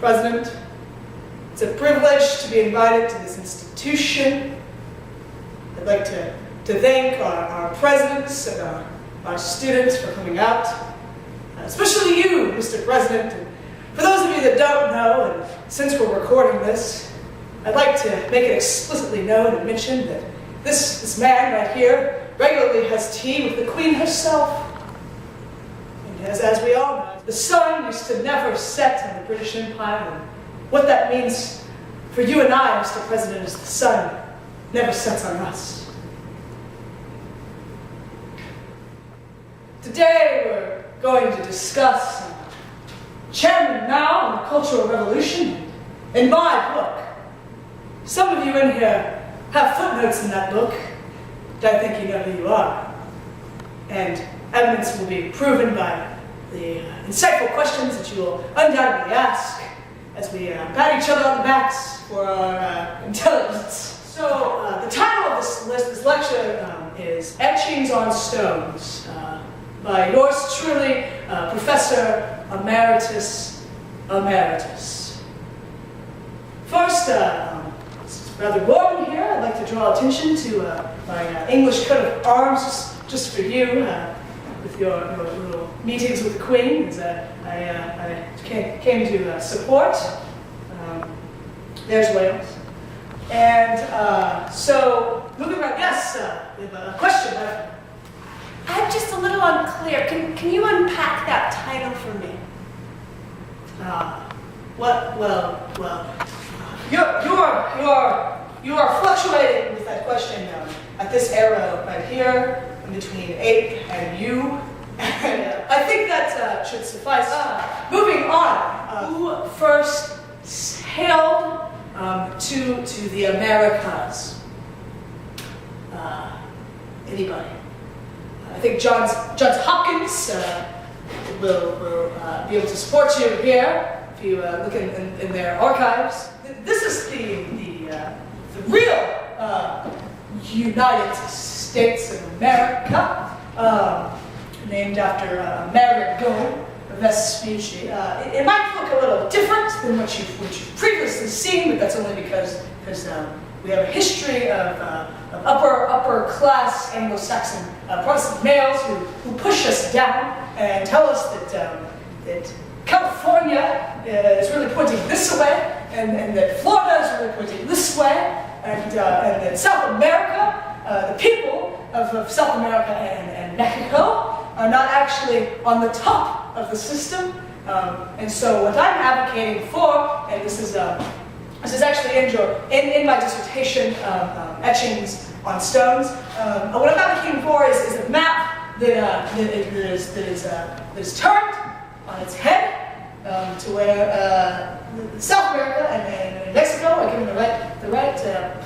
President. It's a privilege to be invited to this institution. I'd like to thank our presidents and our students for coming out, especially you, Mr. President. And for those of you that don't know, and since we're recording this, I'd like to make it explicitly known and mention that this man right here regularly has tea with the Queen herself. And as we all know, the sun used to never set on the British Empire. And what that means for you and I, Mr. President, is the sun never sets on us. Today we're going to discuss Chairman Mao and the Cultural Revolution in my book. Some of you in here have footnotes in that book, but I think you know who you are. And evidence will be proven by the insightful questions that you will undoubtedly ask as we pat each other on the backs for our intelligence. So the title of this lecture is Etchings on Stones by yours truly, Professor Emeritus Emeritus. First, it's rather warm here. I'd like to draw attention to my English coat of arms just for you with your little meetings with the Queen, as I came to support. There's Wales. And so, moving right, yes, we have a question. I'm just a little unclear. Can you unpack that title for me? You are fluctuating with that question at this arrow right here, in between ape and you. And I think that should suffice. Moving on, who first sailed to the Americas? Anybody? I think Johns Hopkins will be able to support you here if you look in their archives. This is the real United States of America, named after Amerigo Vespucci. It might look a little different than what you've previously seen, but that's only because we have a history of upper class Anglo-Saxon Protestant males who push us down and tell us that California is really pointing this way, and that Florida is really pointing this way, and that South America, the people of South America and Mexico, are not actually on the top of the system. And so what I'm advocating for, and this is actually in my dissertation, Etchings on Stones. What I'm advocating for is a map that is turned on its head to where South America and Mexico are given the right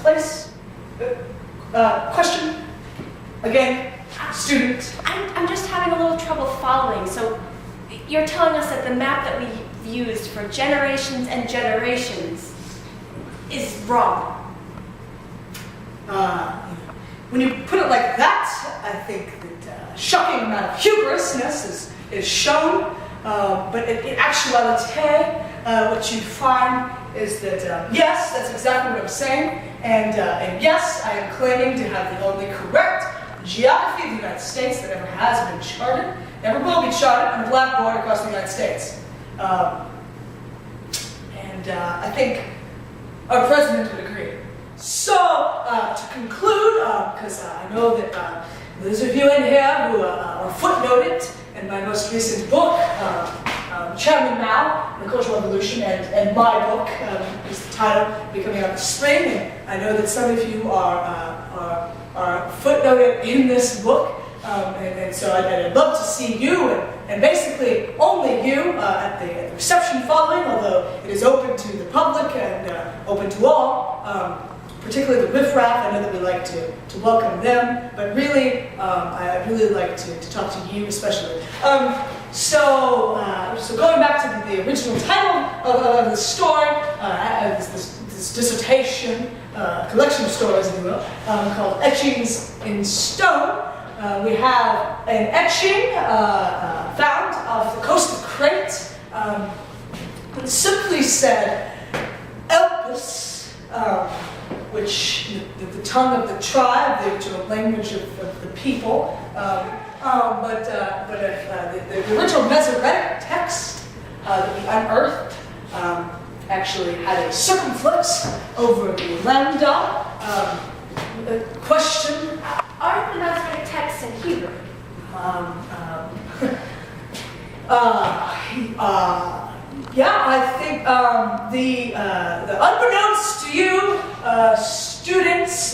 place. Question again, student. I'm just having a little trouble following. So you're telling us that the map that we've used for generations and generations is wrong. When you put it like that, I think that a shocking amount of hubrisness is shown, but in actuality, what you find is that, yes, that's exactly what I'm saying, and yes, I am claiming to have the only correct geography of the United States that ever has been charted, never will be charted on a blackboard across the United States. And I think our president would agree. So, to conclude, because I know that those of you in here who are footnoted in my most recent book, Chairman Mao and the Cultural Revolution, and my book is the title, be coming out this spring. And I know that some of you are footnoted in this book, and so I'd love to see you, and basically only you at the reception following, although it is open to the public and open to all, particularly the riffraff. I know that we like to welcome them, but really, I'd really like to talk to you especially. So going back to the original title of the story, this dissertation, collection of stories, if you will, called Etchings in Stone. We have an etching found off the coast of Crete and simply said, Elpis, which the tongue of the tribe, the original language of the people, but the original Masoretic text that we unearthed actually had a circumflex over the lambda. Question? Aren't the Masoretic texts in Hebrew? Yeah, I think the unbeknownst to you students,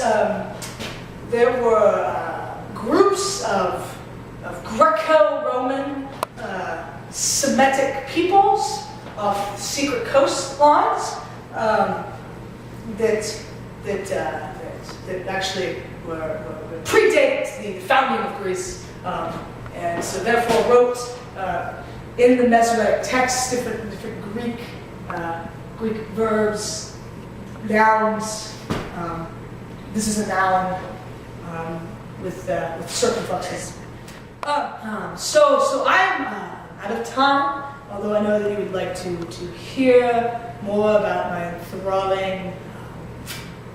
there were groups of Greco-Roman Semitic peoples off the secret coastlines that actually predate the founding of Greece, and so therefore wrote in the Masoretic texts different Greek verbs, nouns. This is a noun with circumflexes. So I'm out of time. Although I know that you would like to hear more about my enthralling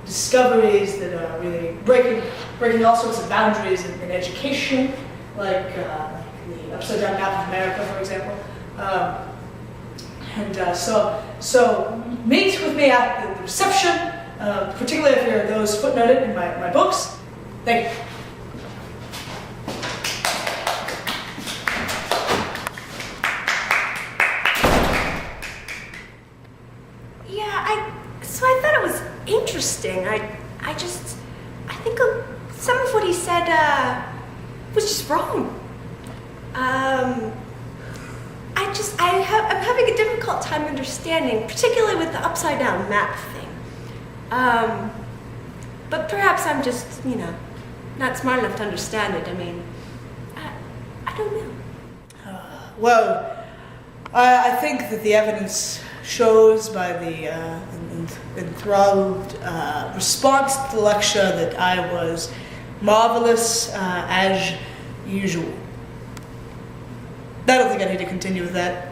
discoveries that are really breaking all sorts of boundaries in education, like the upside-down map of America, for example. So meet with me at the reception, particularly if you're those footnoted in my books. Thank you. So I thought it was interesting. I think some of what he said was just wrong. I'm having a difficult time understanding, particularly with the upside down map thing. But perhaps I'm just, not smart enough to understand it. I mean, I don't know. Well, I think that the evidence shows by the enthralled response to the lecture that I was marvelous as usual. I don't think I need to continue with that.